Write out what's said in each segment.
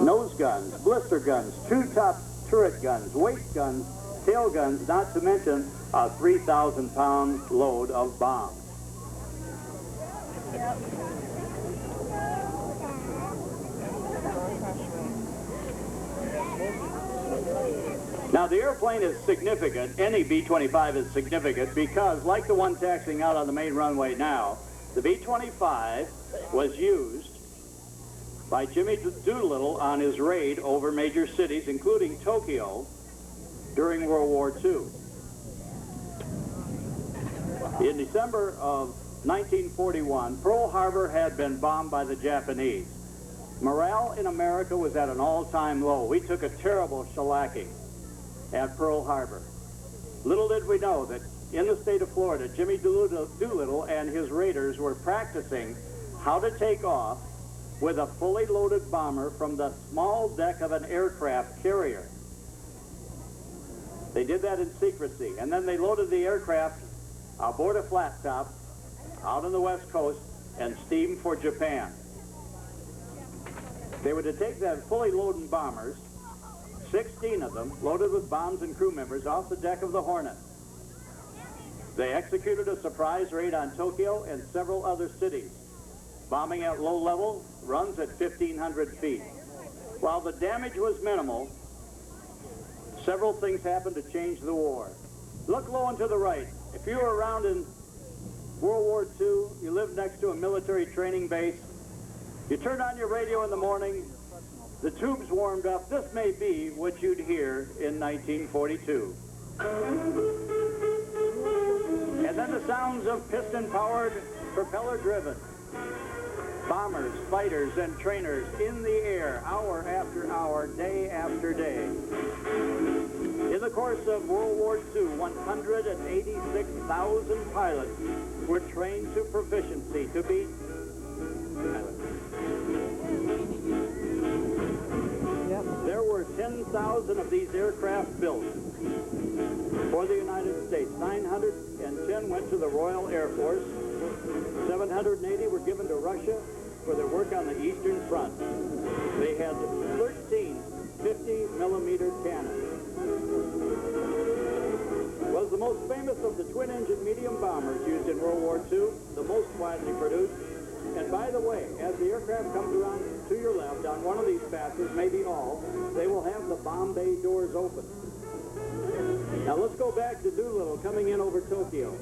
nose guns, blister guns, two-top turret guns, weight guns, tail guns, not to mention a 3,000-pound load of bombs. Now, the airplane is significant. Any B-25 is significant because, like the one taxiing out on the main runway now, the B-25 was used by Jimmy Doolittle on his raid over major cities, including Tokyo, during World War II. In December of 1941, Pearl Harbor had been bombed by the Japanese. Morale in America was at an all-time low. We took a terrible shellacking at Pearl Harbor. Little did we know that in the state of Florida, Jimmy Doolittle and his raiders were practicing how to take off with a fully loaded bomber from the small deck of an aircraft carrier. They did that in secrecy, and then they loaded the aircraft aboard a flat top out on the West Coast and steamed for Japan. They were to take that fully loaded bombers, 16 of them, loaded with bombs and crew members, off the deck of the Hornet. They executed a surprise raid on Tokyo and several other cities, bombing at low level, runs at 1,500 feet. While the damage was minimal, several things happened to change the war. Look low and to the right. If you were around in World War II, you lived next to a military training base, you turned on your radio in the morning, the tubes warmed up. This may be what you'd hear in 1942. And then the sounds of piston-powered, propeller-driven bombers, fighters, and trainers in the air, hour after hour, day after day. In the course of World War II, 186,000 pilots were trained to proficiency to be pilots. There were 10,000 of these aircraft built for the United States. 910 went to the Royal Air Force. 780 were given to Russia for their work on the Eastern Front. They had 13 50-millimeter cannons. Was the most famous of the twin-engine medium bombers used in World War II, the most widely produced. And by the way, as the aircraft comes around to your left on one of these passes, maybe all, they will have the bomb bay doors open. Now let's go back to Doolittle coming in over Tokyo.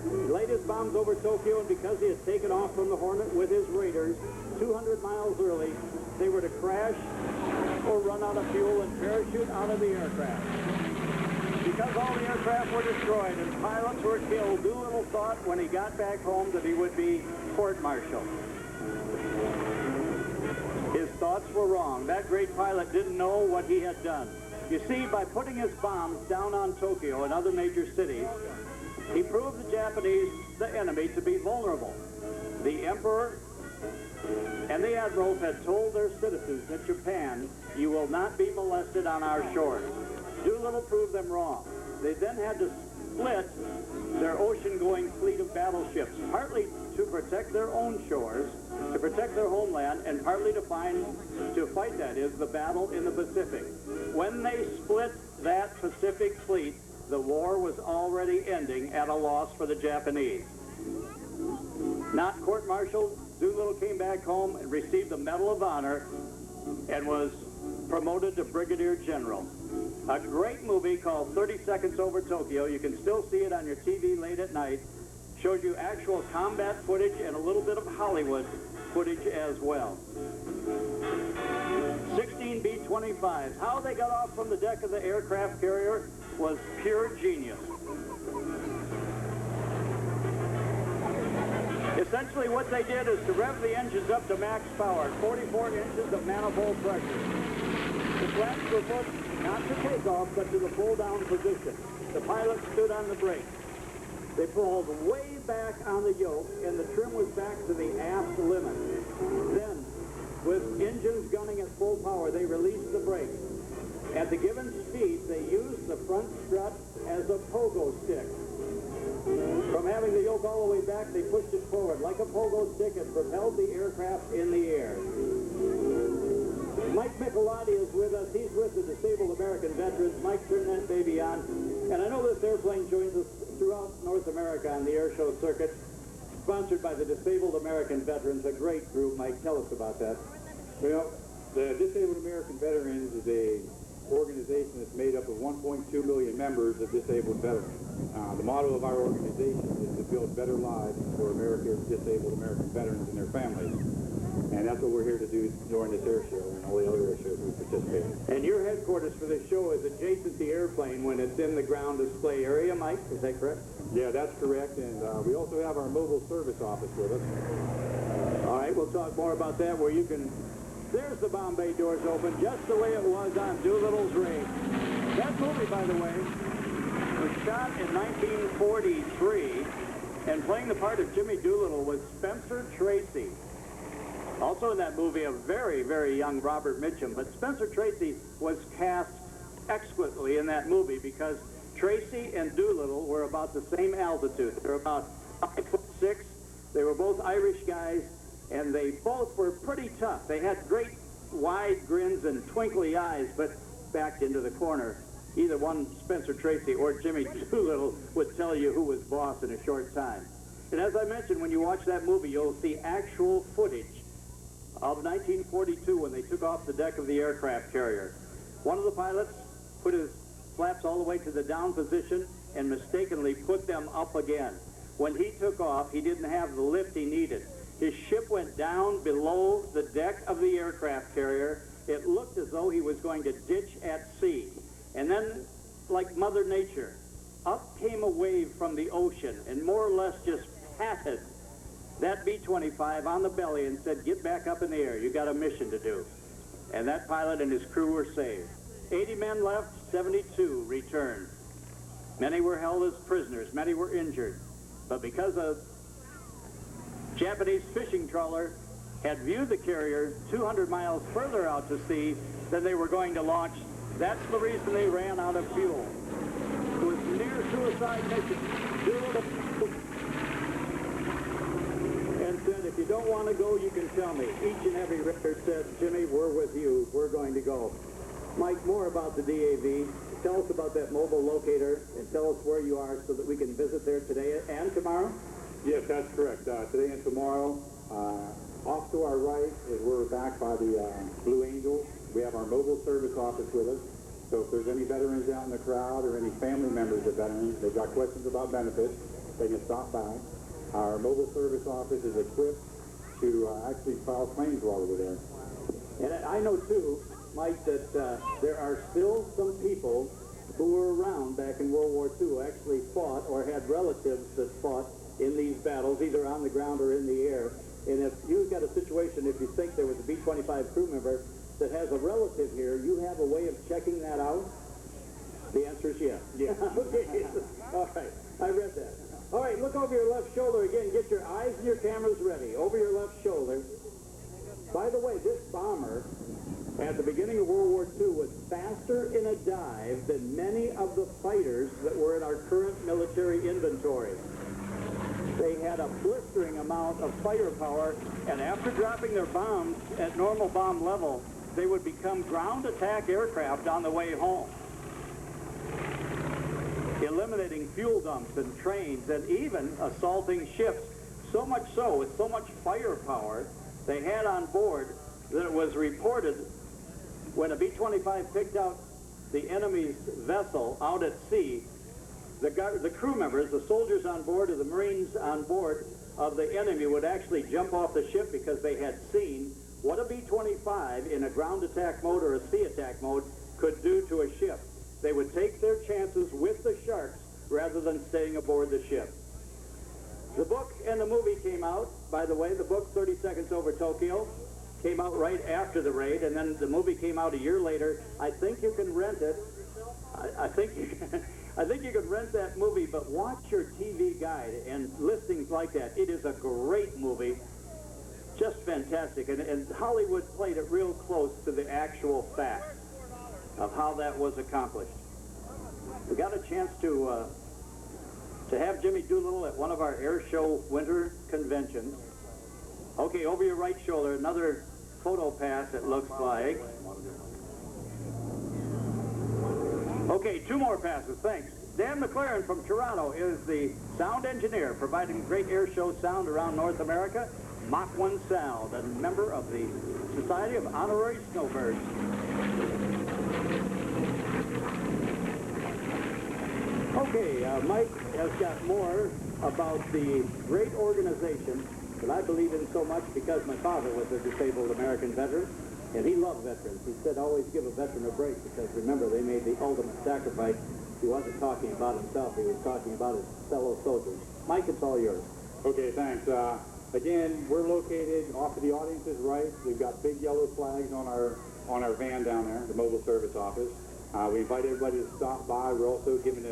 He laid his bombs over Tokyo, and because he had taken off from the Hornet with his raiders 200 miles early, they were to crash or run out of fuel and parachute out of the aircraft. Because all the aircraft were destroyed and pilots were killed, Doolittle thought when he got back home that he would be court-martialed. His thoughts were wrong. That great pilot didn't know what he had done. You see, by putting his bombs down on Tokyo and other major cities, he proved the Japanese, the enemy, to be vulnerable. The Emperor and the Admirals had told their citizens in Japan, "You will not be molested on our shores." Doolittle proved them wrong. They then had to split their ocean-going fleet of battleships, partly to protect their own shores, to protect their homeland, and partly to fight, that is, the battle in the Pacific. When they split that Pacific fleet, the war was already ending at a loss for the Japanese. Not court-martialed, Doolittle came back home and received the Medal of Honor and was promoted to Brigadier General. A great movie called 30 Seconds Over Tokyo, you can still see it on your TV late at night, shows you actual combat footage and a little bit of Hollywood footage as well. 16 B-25s. How they got off from the deck of the aircraft carrier was pure genius. Essentially what they did is to rev the engines up to max power, 44 inches of manifold pressure. The flaps were put not to take off, but to the pull-down position. The pilot stood on the brakes. They pulled way back on the yoke, and the trim was back to the aft limit. Then, with engines gunning at full power, they released the brakes. At the given speed, they used the front strut as a pogo stick. From having the yoke all the way back, they pushed it forward like a pogo stick and propelled the aircraft in the air. You might Michelotti is with us. He's with the Disabled American Veterans. Mike, turn that baby on. And I know this airplane joins us throughout North America on the Airshow circuit, sponsored by the Disabled American Veterans, a great group. Mike, tell us about that. Well, the Disabled American Veterans is a organization that's made up of 1.2 million members of disabled veterans. The motto of our organization is to build better lives for America's disabled American veterans and their families. And that's what we're here to do during this air show and all the other air shows we participate in. And your headquarters for this show is adjacent to the airplane when it's in the ground display area, Mike, is that correct? Yeah, that's correct. And we also have our mobile service office with us. All right, we'll talk more about that where you can... There's the bomb bay doors open, just the way it was on Doolittle's Raid. That movie, by the way, was shot in 1943, and playing the part of Jimmy Doolittle was Spencer Tracy. Also in that movie, a very, very young Robert Mitchum, but Spencer Tracy was cast exquisitely in that movie because Tracy and Doolittle were about the same altitude. They were about 5'6". They were both Irish guys, and they both were pretty tough. They had great wide grins and twinkly eyes, but backed into the corner. Either one, Spencer Tracy or Jimmy Doolittle, would tell you who was boss in a short time. And as I mentioned, when you watch that movie, you'll see actual footage of 1942 when they took off the deck of the aircraft carrier. One of the pilots put his flaps all the way to the down position and mistakenly put them up again. When he took off, he didn't have the lift he needed. His ship went down below the deck of the aircraft carrier. It looked as though he was going to ditch at sea. And then, like Mother Nature, up came a wave from the ocean and more or less just patted that B-25 on the belly and said, get back up in the air. You got a mission to do. And that pilot and his crew were saved. 80 men left, 72 returned. Many were held as prisoners. Many were injured. But because a Japanese fishing trawler had viewed the carrier 200 miles further out to sea than they were going to launch, that's the reason they ran out of fuel. It was a near suicide mission. And said, if you don't want to go, you can tell me. Each and every record said, Jimmy, we're with you. We're going to go. Mike, more about the DAV. Tell us about that mobile locator and tell us where you are so that we can visit there today and tomorrow. Yes, that's correct. Today and tomorrow, off to our right is we're back by the Blue Angel. We have our mobile service office with us. So if there's any veterans out in the crowd or any family members of veterans, they've got questions about benefits, they can stop by. Our mobile service office is equipped to actually file claims while we're there. And I know, too, Mike, that there are still some people who were around back in World War II who actually fought or had relatives that fought in these battles, either on the ground or in the air. And if you've got a situation, if you think there was a B-25 crew member that has a relative here, you have a way of checking that out? The answer is yes. Yeah. Okay. All right. I read that. All right, look over your left shoulder again. Get your eyes and your cameras ready. Over your left shoulder. By the way, this bomber, at the beginning of World War II, was faster in a dive than many of the fighters that were in our current military inventory. They had a blistering amount of firepower, and after dropping their bombs at normal bomb level, they would become ground attack aircraft on the way home, eliminating fuel dumps and trains and even assaulting ships. So much so, with so much firepower they had on board, that it was reported when a B-25 picked out the enemy's vessel out at sea, the crew members, the soldiers on board or the Marines on board of the enemy would actually jump off the ship because they had seen what a B-25 in a ground attack mode or a sea attack mode could do to a ship. They would take their chances with the sharks rather than staying aboard the ship. The book and the movie came out. By the way, the book, 30 Seconds Over Tokyo, came out right after the raid, and then the movie came out a year later. I think you can rent it. I think you could rent that movie, but watch your TV guide and listings like that. It is a great movie, just fantastic, and Hollywood played it real close to the actual facts of how that was accomplished. We got a chance to have Jimmy Doolittle at one of our Airshow winter conventions. Okay, over your right shoulder, another photo pass, it looks like. Okay, 2 more passes, thanks. Dan McLaren from Toronto is the sound engineer, providing great air show sound around North America. Mach 1 Sound, a member of the Society of Honorary Snowbirds. Okay, Mike has got more about the great organization that I believe in so much because my father was a disabled American veteran, and he loved veterans. He said always give a veteran a break because remember, they made the ultimate sacrifice. He wasn't talking about himself, he was talking about his fellow soldiers. Mike, it's all yours. Okay, thanks. Again, we're located off of the audience's right. We've got big yellow flags on our van down there, the mobile service office. We invite everybody to stop by. We're also giving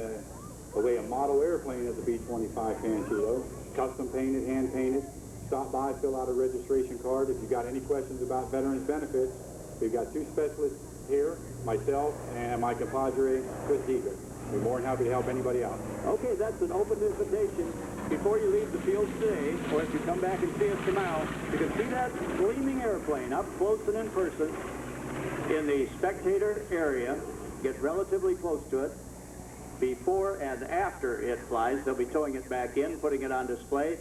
away a model airplane of the B-25 Panchito, custom painted, hand painted. Stop by, fill out a registration card. If you've got any questions about veterans benefits, we've got 2 specialists here, myself and my compadre, Chris Diedrich. We're more than happy to help anybody out. Okay, that's an open invitation. Before you leave the field today, or if you come back and see us tomorrow, you can see that gleaming airplane up close and in person in the spectator area. Get relatively close to it. Before and after it flies, they'll be towing it back in, putting it on display.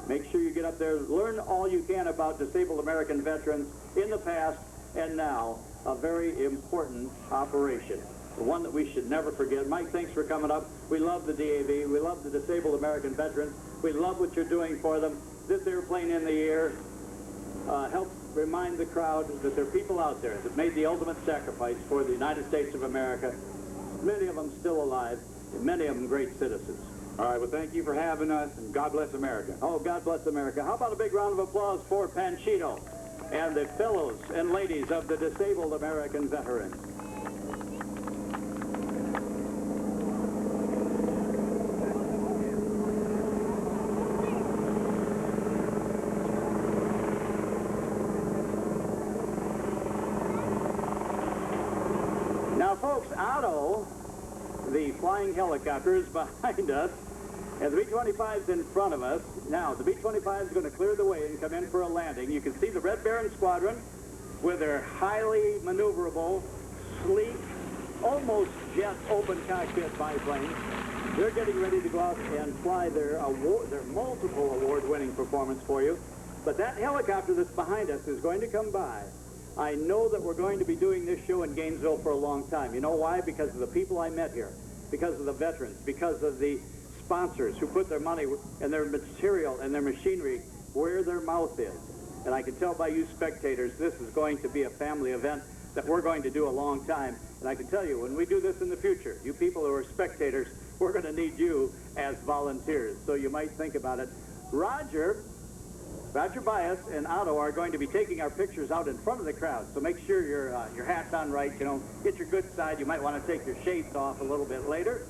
Make sure you get up there, learn all you can about disabled American veterans in the past and now. A very important operation. The one that we should never forget. Mike, thanks for coming up. We love the DAV. We love the disabled American veterans. We love what you're doing for them. This airplane in the air helps remind the crowd that there are people out there that made the ultimate sacrifice for the United States of America. Many of them still alive, and many of them great citizens. All right, well, thank you for having us, and God bless America. Oh, God bless America. How about a big round of applause for Panchito and the fellows and ladies of the disabled American veterans. Now, folks, Otto, the flying helicopter, is behind us, and the B-25 is in front of us. Now, the B-25 is going to clear the way and come in for a landing. You can see the Red Baron Squadron with their highly maneuverable, sleek, almost jet open cockpit biplanes. They're getting ready to go out and fly their multiple award-winning performance for you. But that helicopter that's behind us is going to come by. I know that we're going to be doing this show in Gainesville for a long time. You know why? Because of the people I met here, because of the veterans, because of the sponsors who put their money and their material and their machinery where their mouth is. And I can tell by you spectators, this is going to be a family event that we're going to do a long time. And I can tell you, when we do this in the future, you people who are spectators, we're going to need you as volunteers. So you might think about it. Roger Bias and Otto are going to be taking our pictures out in front of the crowd. So make sure your hat's on right, you know, get your good side. You might want to take your shades off a little bit later.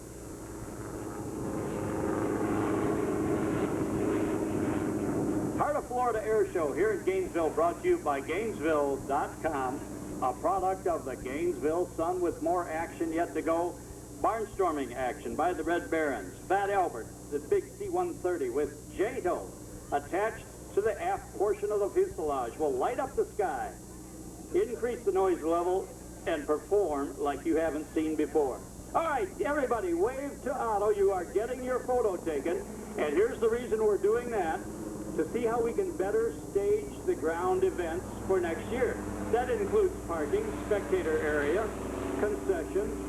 Heart of Florida Air Show here in Gainesville, brought to you by Gainesville.com, a product of the Gainesville Sun with more action yet to go. Barnstorming action by the Red Barons. Fat Albert, the big C-130 with JATO attached to the aft portion of the fuselage will light up the sky, increase the noise level, and perform like you haven't seen before. All right, everybody, wave to Otto. You are getting your photo taken, and here's the reason we're doing that, to see how we can better stage the ground events for next year. That includes parking, spectator area, concessions,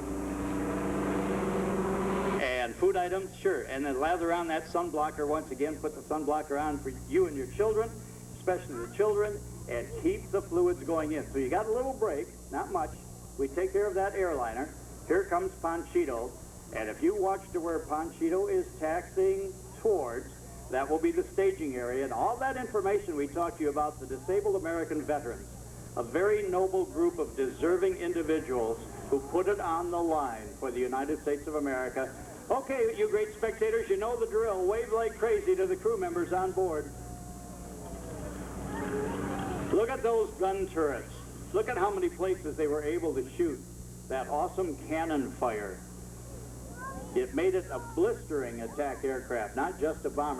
and food items, sure. And then lather on that sunblocker once again. Put the sunblocker on for you and your children, especially the children, and keep the fluids going in. So you got a little break, not much. We take care of that airliner. Here comes Panchito. And if you watch to where Panchito is taxiing towards, that will be the staging area. And all that information we talked to you about, the disabled American veterans, a very noble group of deserving individuals who put it on the line for the United States of America. Okay, you great spectators, you know the drill. Wave like crazy to the crew members on board. Look at those gun turrets. Look at how many places they were able to shoot that awesome cannon fire. It made it a blistering attack aircraft, not just a bomber.